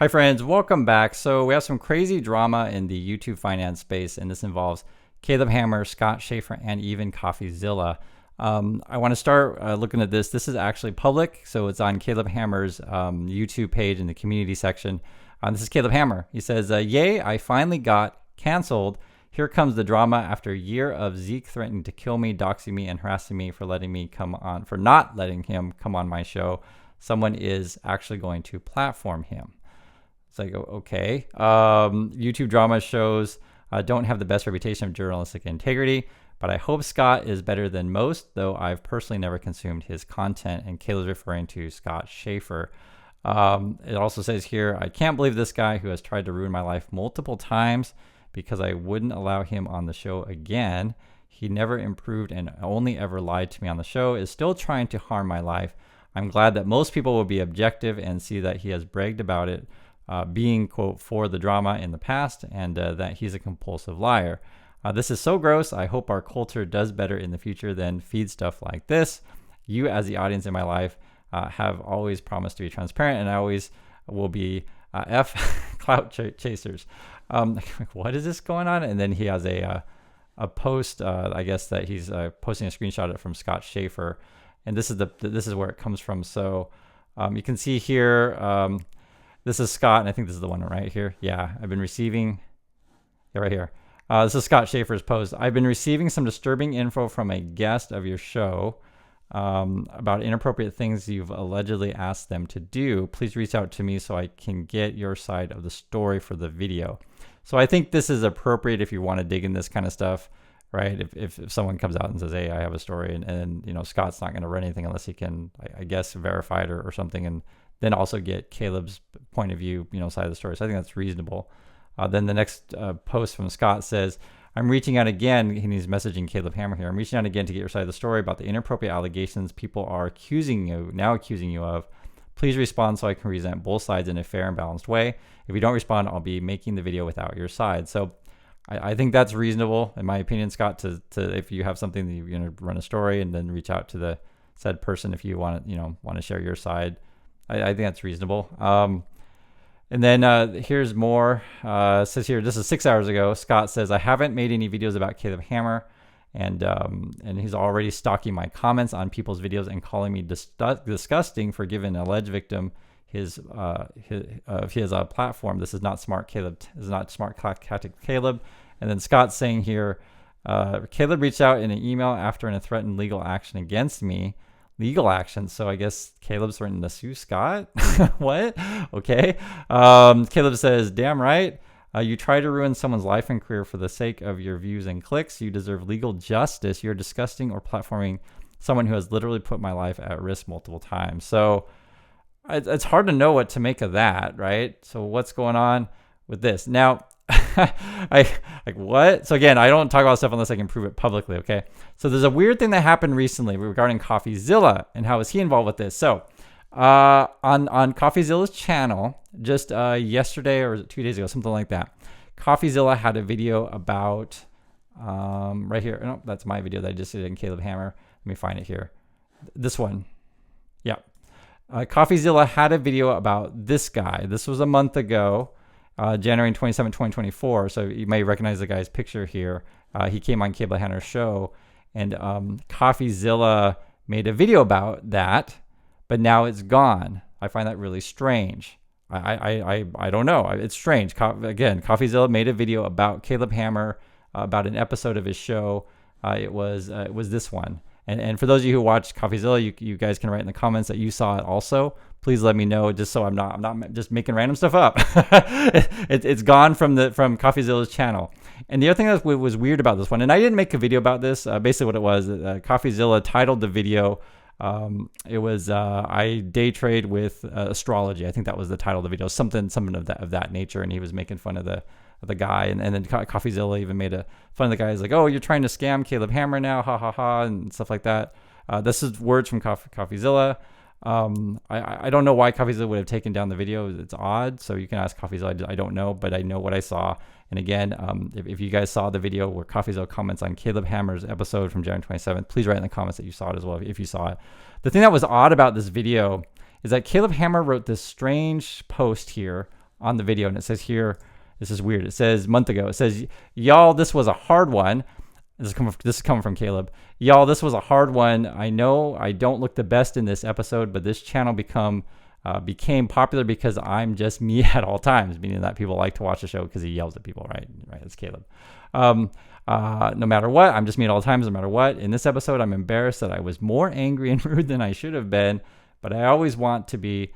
Hi friends, welcome back. So we have some crazy drama in the YouTube finance space, and this involves Caleb Hammer, Scott Schaefer, and even CoffeeZilla. I want to start looking at this. This is actually public, so it's on Caleb Hammer's YouTube page in the community section. This is Caleb Hammer. He says, "Yay! I finally got canceled. Here comes the drama after a year of Zeke threatening to kill me, doxing me, and harassing me for not letting him come on my show. Someone is actually going to platform him." It's like, okay. YouTube drama shows don't have the best reputation of journalistic integrity, but I hope Scott is better than most, though I've personally never consumed his content. And Caleb's referring to Scott Schaefer. It also says here, "I can't believe this guy who has tried to ruin my life multiple times because I wouldn't allow him on the show again. He never improved and only ever lied to me on the show, is still trying to harm my life. I'm glad that most people will be objective and see that he has bragged about it being, quote, for the drama in the past, and that he's a compulsive liar. This is so gross. I hope our culture does better in the future than feed stuff like this. You, as the audience in my life, have always promised to be transparent, and I always will be F clout chasers." What is this going on? And then he has a post, I guess that he's posting a screenshot of it from Scott Schaefer, and this is where it comes from. So you can see here. This is Scott, and I think this is the one right here. Yeah, I've been receiving, right here. This is Scott Schaefer's post. "I've been receiving some disturbing info from a guest of your show about inappropriate things you've allegedly asked them to do. Please reach out to me so I can get your side of the story for the video." So I think this is appropriate if you want to dig in this kind of stuff, right? If someone comes out and says, "Hey, I have a story," and Scott's not going to run anything unless he can, I guess, verify it or something, and then also get Caleb's point of view, side of the story. So I think that's reasonable. Then the next post from Scott says, "I'm reaching out again," and he's messaging Caleb Hammer here. "I'm reaching out again to get your side of the story about the inappropriate allegations people are accusing you of. Please respond so I can present both sides in a fair and balanced way. If you don't respond, I'll be making the video without your side." So I think that's reasonable, in my opinion, Scott, to if you have something that you're going to run a story and then reach out to the said person if you want to share your side. I think that's reasonable. And then here's more. It says here, this is 6 hours ago. Scott says, "I haven't made any videos about Caleb Hammer, and he's already stalking my comments on people's videos and calling me disgusting for giving an alleged victim his platform. This is not smart, Caleb. This is not smart tactic, Caleb." And then Scott's saying here, "Caleb reached out in an email after a threatened legal action against me." Legal action. So I guess Caleb's threatening to sue Scott. What? Okay. Caleb says, "Damn right. You try to ruin someone's life and career for the sake of your views and clicks. You deserve legal justice. You're disgusting or platforming someone who has literally put my life at risk multiple times." So it's hard to know what to make of that, right? So what's going on with this? Now, what? So again, I don't talk about stuff unless I can prove it publicly, okay? So there's a weird thing that happened recently regarding CoffeeZilla and how is he involved with this. So on CoffeeZilla's channel, just yesterday or 2 days ago, something like that, CoffeeZilla had a video about, right here. No, that's my video that I just did in Caleb Hammer. Let me find it here. This one. Yeah. CoffeeZilla had a video about this guy. This was a month ago. January 27, 2024. So you may recognize the guy's picture here. He came on Caleb Hammer's show, and CoffeeZilla made a video about that, but now it's gone. I find that really strange. I don't know. It's strange. Again, CoffeeZilla made a video about Caleb Hammer, about an episode of his show. It was this one. And for those of you who watch CoffeeZilla, you guys can write in the comments that you saw it also. Please let me know, just so I'm not just making random stuff up. It's gone from CoffeeZilla's channel. And the other thing that was weird about this one, and I didn't make a video about this. Basically, what it was, CoffeeZilla titled the video. It was I day trade with astrology. I think that was the title of the video, something of that nature. And he was making fun of the guy, and then CoffeeZilla even made fun of the guy. He's like, "Oh, you're trying to scam Caleb Hammer now, ha ha ha," and stuff like that. This is words from CoffeeZilla. I don't know why CoffeeZilla would have taken down the video. It's odd. So you can ask CoffeeZilla. I don't know, but I know what I saw. And again, if you guys saw the video where CoffeeZilla comments on Caleb Hammer's episode from January 27th, please write in the comments that you saw it as well, if you saw it. The thing that was odd about this video is that Caleb Hammer wrote this strange post here on the video, and it says here, this is weird. It says month ago. It says, y'all, this was a hard one. This is coming from Caleb. Y'all, this was a hard one. I know I don't look the best in this episode, but this channel became popular because I'm just me at all times, meaning that people like to watch the show because he yells at people, right? Right, it's Caleb. No matter what, I'm just me at all times, no matter what. In this episode, I'm embarrassed that I was more angry and rude than I should have been, but I always want to be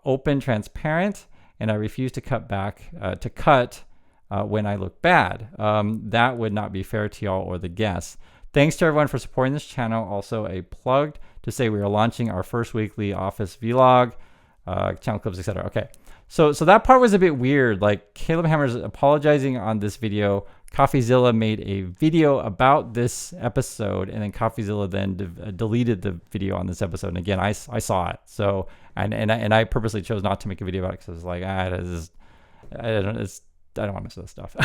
open, transparent, and I refuse to cut when I look bad. That would not be fair to y'all or the guests. Thanks to everyone for supporting this channel. Also a plug to say we are launching our first weekly office vlog, channel clips, etc. Okay, so that part was a bit weird. Like Caleb Hammer's apologizing on this video. CoffeeZilla made a video about this episode, and then CoffeeZilla then deleted the video on this episode. And again, I saw it. So and I purposely chose not to make a video about it because I was like, I don't want to mess with this stuff.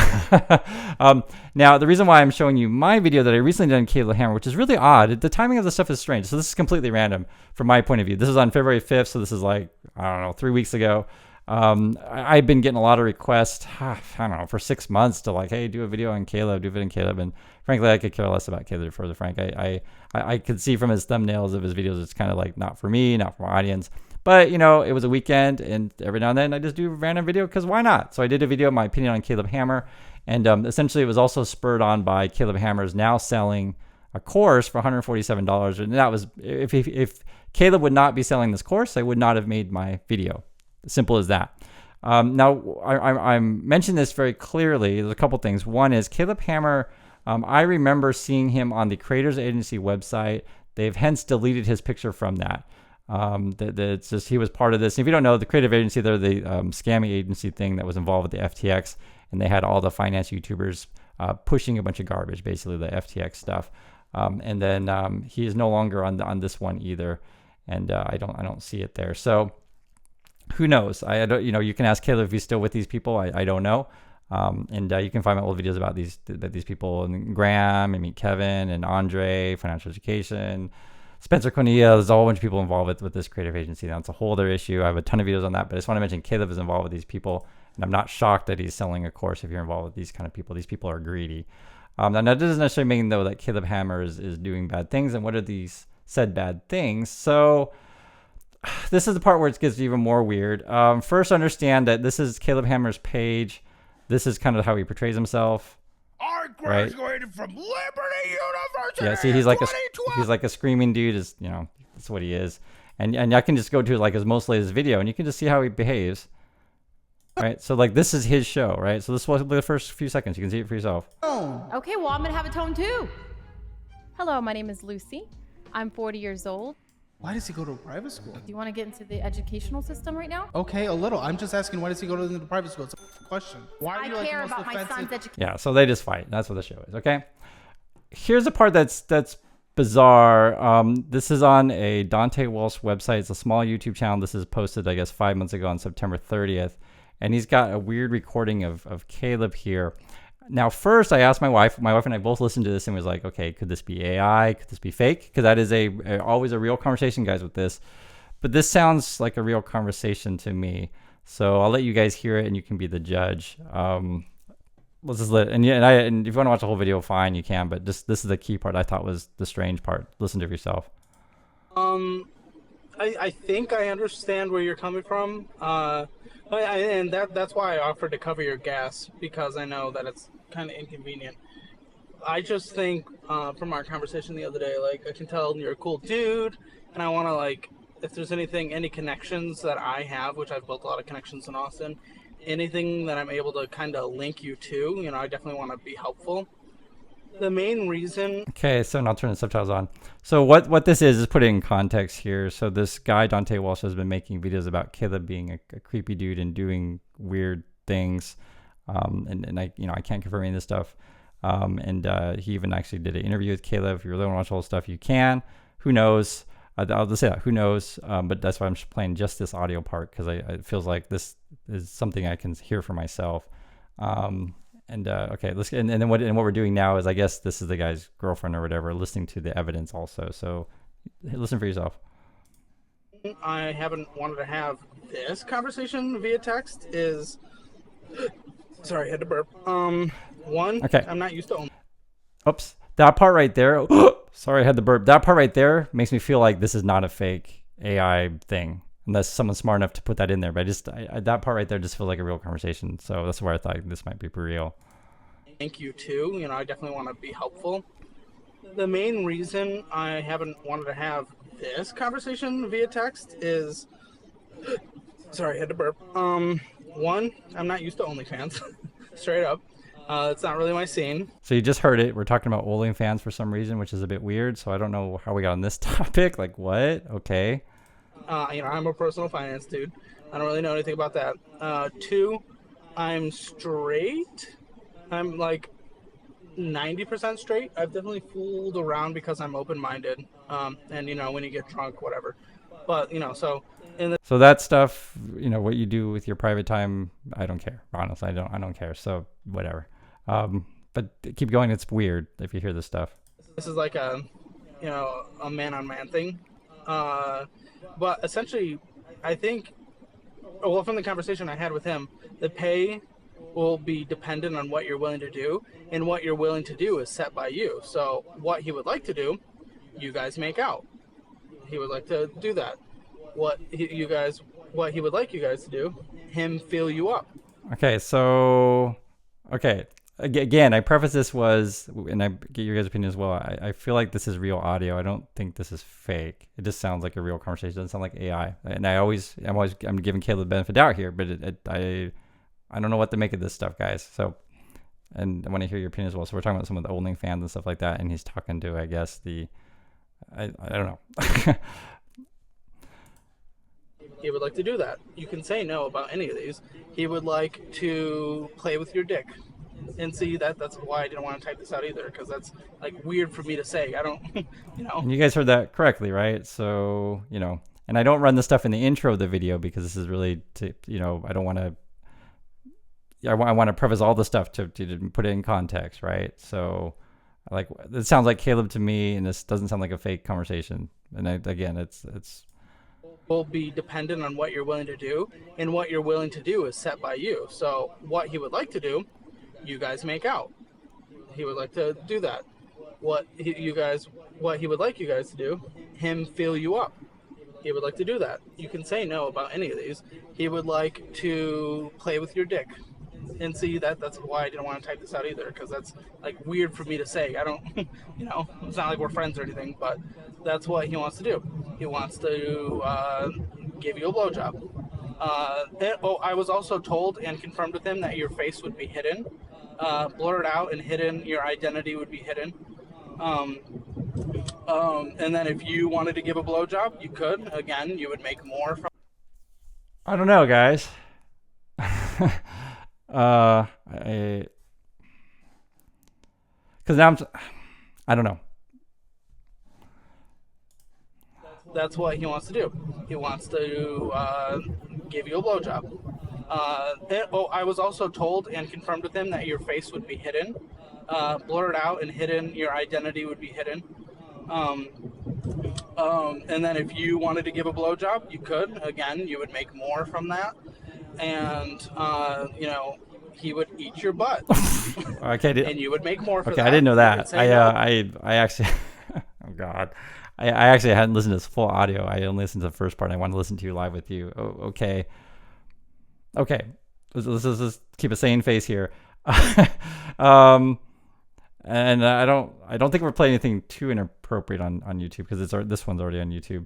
Now, the reason why I'm showing you my video that I recently did on Caleb Hammer, which is really odd, the timing of the stuff is strange. So this is completely random from my point of view. This is on February 5th, so this is like, I don't know, 3 weeks ago. I've been getting a lot of requests, I don't know, for 6 months to like, hey, do a video on Caleb, do a video on Caleb. And frankly, I could care less about Caleb, further frank. I could see from his thumbnails of his videos, it's kind of like not for me, not for my audience. But, you know, it was a weekend, and every now and then I just do a random video because why not? So I did a video, my opinion on Caleb Hammer, and essentially it was also spurred on by Caleb Hammer's now selling a course for $147. And that was, if Caleb would not be selling this course, I would not have made my video. Simple as that. Now, I'm mentioning this very clearly. There's a couple things. One is Caleb Hammer, I remember seeing him on the Creators Agency website. They've hence deleted his picture from that. It's just he was part of this. And if you don't know, the creative agency, they're the scammy agency thing that was involved with the FTX, and they had all the finance YouTubers pushing a bunch of garbage, basically the FTX stuff. And then he is no longer on this one either, and I don't see it there. So who knows? I don't, you know, you can ask Caleb if he's still with these people. I don't know. And you can find my old videos about these people, and Graham, and meet Kevin and Andre, financial education. Spencer Cornelia, there's a whole bunch of people involved with this creative agency. Now, it's a whole other issue. I have a ton of videos on that, but I just want to mention Caleb is involved with these people, and I'm not shocked that he's selling a course if you're involved with these kind of people. These people are greedy. Now, that doesn't necessarily mean, though, that Caleb Hammer is doing bad things, and what are these said bad things? So this is the part where it gets even more weird. First, understand that this is Caleb Hammer's page. This is kind of how he portrays himself. I graduated from Liberty University. Yeah, see, he's like a screaming dude. Is, you know, that's what he is. And I can just go to like his most latest video, and you can just see how he behaves. Right, so like this is his show, right? So this was the first few seconds. You can see it for yourself. Okay, well, I'm gonna have a tone too. Hello, my name is Lucy. I'm 40 years old. Why does he go to a private school? Do you want to get into the educational system right now? Okay, a little. I'm just asking, why does he go to the private school? It's a question. Why are I you like care the most about my son's offensive? education. Yeah, so they just fight. That's what the show is. Okay. Here's the part that's bizarre. This is on a Dante Walsh website. It's a small YouTube channel. This is posted, I guess, 5 months ago on September 30th, and he's got a weird recording of Caleb here. Now, first, I asked my wife. My wife and I both listened to this and was like, okay, could this be AI? Could this be fake? Because that is always a real conversation, guys, with this. But this sounds like a real conversation to me. So I'll let you guys hear it, and you can be the judge. Let's just let it. And if you want to watch the whole video, fine, you can. But this is the key part I thought was the strange part. Listen to it yourself. I think I understand where you're coming from. And that's why I offered to cover your gas, because I know that it's kind of inconvenient. I just think from our conversation the other day, like, I can tell you're a cool dude, and I want to, like, if there's any connections that I have, which I've built a lot of connections in Austin, anything that I'm able to kind of link you to, you know, I definitely want to be helpful. The main reason... Okay, so now I'll turn the subtitles on. So what this is put it in context here. So this guy, Dante Walsh, has been making videos about Caleb being a creepy dude and doing weird things. And I can't confirm any of this stuff. He even actually did an interview with Caleb. If you really want to watch all the stuff, you can. Who knows? I'll just say that. Who knows? But that's why I'm just playing just this audio part, because it feels like this is something I can hear for myself. Okay, let's and then what we're doing now is, I guess this is the guy's girlfriend or whatever listening to the evidence also. So listen for yourself. I haven't wanted to have this conversation via text is, sorry, I had to burp. One, Okay. I'm not used to only. Oops. That part right there. Sorry, I had the burp. That part right there makes me feel like this is not a fake AI thing, unless someone's smart enough to put that in there. But that part right there just feels like a real conversation. So that's why I thought this might be real. Thank you too. I definitely want to be helpful. The main reason I haven't wanted to have this conversation via text is, sorry, I had to burp. One, I'm not used to OnlyFans, straight up. It's not really my scene. So you just heard it. We're talking about OnlyFans for some reason, which is a bit weird. So I don't know how we got on this topic. Like what? Okay. I'm a personal finance dude. I don't really know anything about that. Two, I'm straight. I'm like 90% straight. I've definitely fooled around because I'm open-minded. And when you get drunk, whatever. But so So that stuff, what you do with your private time, I don't care. Honestly, I don't care. So whatever. But keep going. It's weird if you hear this stuff. this is like a man-on-man thing. But essentially, I think, well, from the conversation I had with him, the pay will be dependent on what you're willing to do, and what you're willing to do is set by you. So what he would like to do, you guys make out. He would like to do that. What he would like you guys to do, him fill you up. Okay, so again, I preface this and I get your guys' opinion as well. I feel like this is real audio. I don't think this is fake. It just sounds like a real conversation. It doesn't sound like AI. And I'm giving Caleb the benefit of the doubt here, but I don't know what to make of this stuff, guys. So, and I want to hear your opinion as well. So we're talking about some of the OnlyFans and stuff like that, and he's talking to, I guess, I don't know. He would like to do that. You can say no about any of these. He would like to play with your dick. And see, that's why I didn't want to type this out either, because that's like weird for me to say. I don't, And you guys heard that correctly, right? So, and I don't run the stuff in the intro of the video because this is really I don't want to, I want to preface all the stuff to put it in context, right? So, like, it sounds like Caleb to me, and this doesn't sound like a fake conversation. And again, it's will be dependent on what you're willing to do, and what you're willing to do is set by you. So what he would like to do, you guys make out. He would like to do that. What he would like you guys to do, him fill you up. He would like to do that. You can say no about any of these. He would like to play with your dick. And see, that's why I didn't want to type this out either, because that's like weird for me to say. I don't, it's not like we're friends or anything, but that's what he wants to do. He wants to give you a blowjob. I was also told and confirmed with him that your face would be hidden, blurred out and hidden. Your identity would be hidden. And then if you wanted to give a blowjob, you could. Again, you would make more from. I don't know, guys. Because now I don't know. That's what he wants to do. He wants to give you a blowjob. I was also told and confirmed with him that your face would be hidden, blurred out and hidden. Your identity would be hidden. And then if you wanted to give a blowjob, you could. Again, you would make more from that. And, he would eat your butt. Okay. And you would make more for that. Okay, I didn't know that. I actually, oh God. I actually hadn't listened to this full audio. I only listened to the first part. I wanted to listen to you live with you. Oh, okay. Okay. Let's just keep a sane face here. And I don't think we're playing anything too inappropriate on YouTube, because this one's already on YouTube.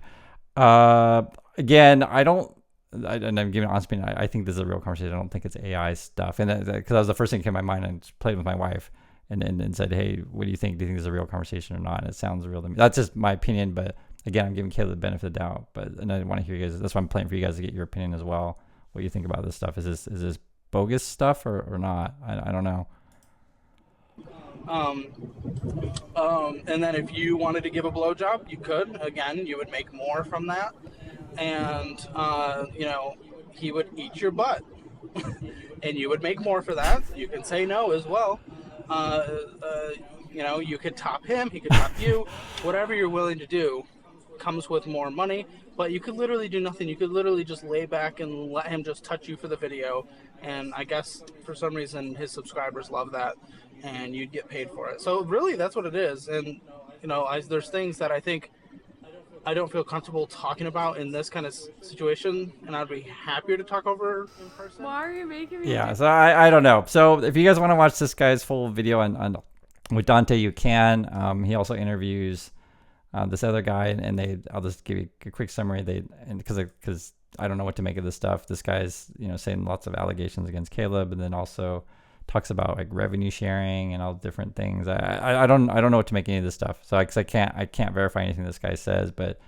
Again, and I'm giving an honest opinion. I think this is a real conversation. I don't think it's AI stuff. And because that was the first thing that came to my mind, and just played with my wife and said, hey, what do you think? Do you think this is a real conversation or not? And it sounds real to me. That's just my opinion. But again, I'm giving Caleb the benefit of the doubt. And I want to hear you guys. That's why I'm playing for you guys to get your opinion as well. What you think about this stuff? Is this bogus stuff or not? I don't know. And then if you wanted to give a blowjob, you could. Again, you would make more from that. And, he would eat your butt. And you would make more for that. You can say no as well. You could top him, he could top you, whatever you're willing to do. comes with more money, but you could literally do nothing. You could literally just lay back and let him just touch you for the video. And I guess for some reason his subscribers love that, and you'd get paid for it. So really, that's what it is. And there's things that I think I don't feel comfortable talking about in this kind of situation, and I'd be happier to talk over in person. Why are you making me? Yeah, so I don't know. So if you guys want to watch this guy's full video on with Dante, you can. He also interviews this other guy, and I'll just give you a quick summary. Because I don't know what to make of this stuff. This guy's saying lots of allegations against Caleb, and then also talks about like revenue sharing and all different things. I don't know what to make any of this stuff. So I can't verify anything this guy says, but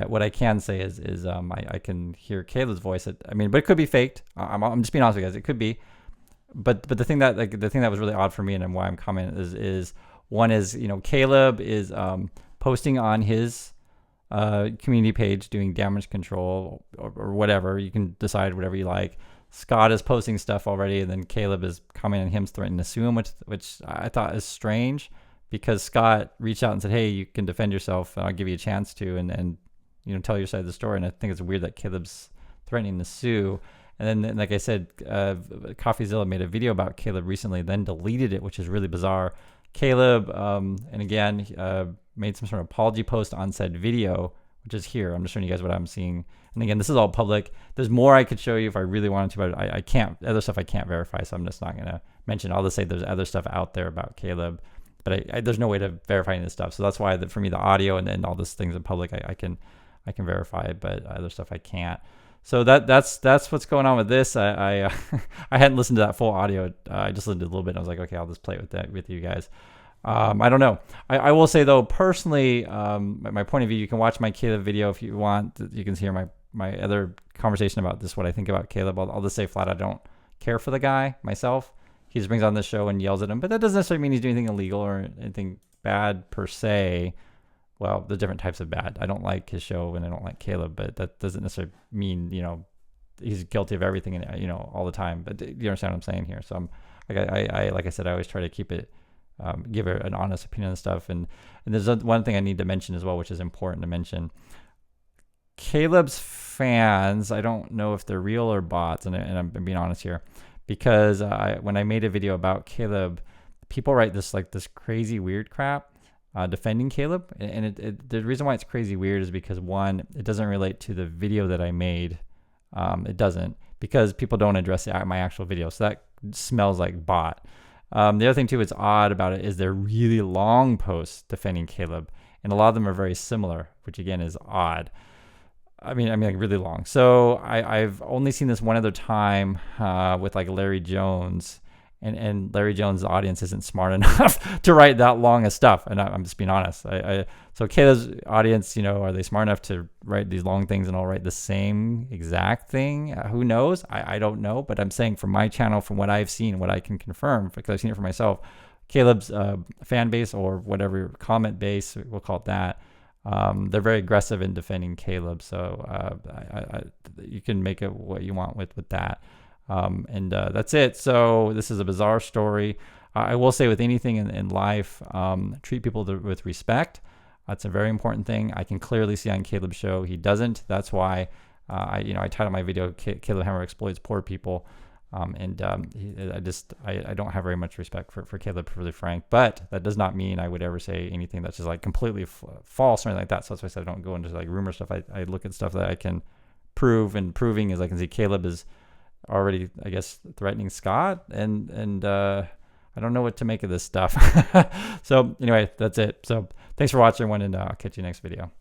what I can say is I can hear Caleb's voice. But it could be faked. I'm just being honest with you guys. It could be, but the thing that was really odd for me and why I'm commenting is one is Caleb is posting on his community page doing damage control or whatever. You can decide whatever you like. Scott is posting stuff already, and then Caleb is commenting on him threatening to sue him, which I thought is strange because Scott reached out and said, "Hey, you can defend yourself, and I'll give you a chance to, and tell your side of the story." And I think it's weird that Caleb's threatening to sue. And then, like I said, CoffeeZilla made a video about Caleb recently, then deleted it, which is really bizarre. Caleb, and again, made some sort of apology post on said video, which is here. I'm just showing you guys what I'm seeing. And again, this is all public. There's more I could show you if I really wanted to, but I can't. Other stuff I can't verify, so I'm just not going to mention. I'll just say there's other stuff out there about Caleb, but there's no way to verify any of this stuff. So that's why for me, the audio and all these things in public, I can verify it, but other stuff I can't. So that's what's going on with this. I hadn't listened to that full audio. I just listened to a little bit. And I was like, okay, I'll just play it with you guys. I don't know. I will say though, personally, my point of view, you can watch my Caleb video if you want. You can hear my other conversation about this, what I think about Caleb. I'll just say flat, I don't care for the guy myself. He just brings on this show and yells at him, but that doesn't necessarily mean he's doing anything illegal or anything bad per se. Well, the different types of bad. I don't like his show and I don't like Caleb, but that doesn't necessarily mean, he's guilty of everything and, all the time. But you understand what I'm saying here? So I'm like I said, I always try to keep it, give an honest opinion and stuff. And there's one thing I need to mention as well, which is important to mention. Caleb's fans, I don't know if they're real or bots, and I'm being honest here, because when I made a video about Caleb, people write this crazy weird crap defending Caleb, and the reason why it's crazy weird is because one, it doesn't relate to the video that I made. It doesn't, because people don't address my actual video, so that smells like bot. The other thing too, it's odd about it is they're really long posts defending Caleb, and a lot of them are very similar, which again is odd. I mean, like really long. So I've only seen this one other time with like Larry Jones, and Larry Jones' audience isn't smart enough to write that long of stuff. And I'm just being honest. So Kayla's audience, are they smart enough to write these long things and all write the same exact thing? Who knows? I don't know. But I'm saying from my channel, from what I've seen, what I can confirm, because I've seen it for myself, Caleb's fan base or whatever comment base, we'll call it that, they're very aggressive in defending Caleb. So you can make it what you want with that. And that's it. So this is a bizarre story. I will say with anything in life, treat people with respect. That's a very important thing. I can clearly see on Caleb's show he doesn't. That's why I titled my video "Caleb Hammer Exploits Poor People." I don't have very much respect for Caleb, to be frank. But that does not mean I would ever say anything that's just like completely false or anything like that. So that's why I said I don't go into like rumor stuff. I look at stuff that I can prove, and proving is I can see Caleb is already, I guess, threatening Scott, and I don't know what to make of this stuff. So anyway, that's it. So thanks for watching everyone, and I'll catch you next video.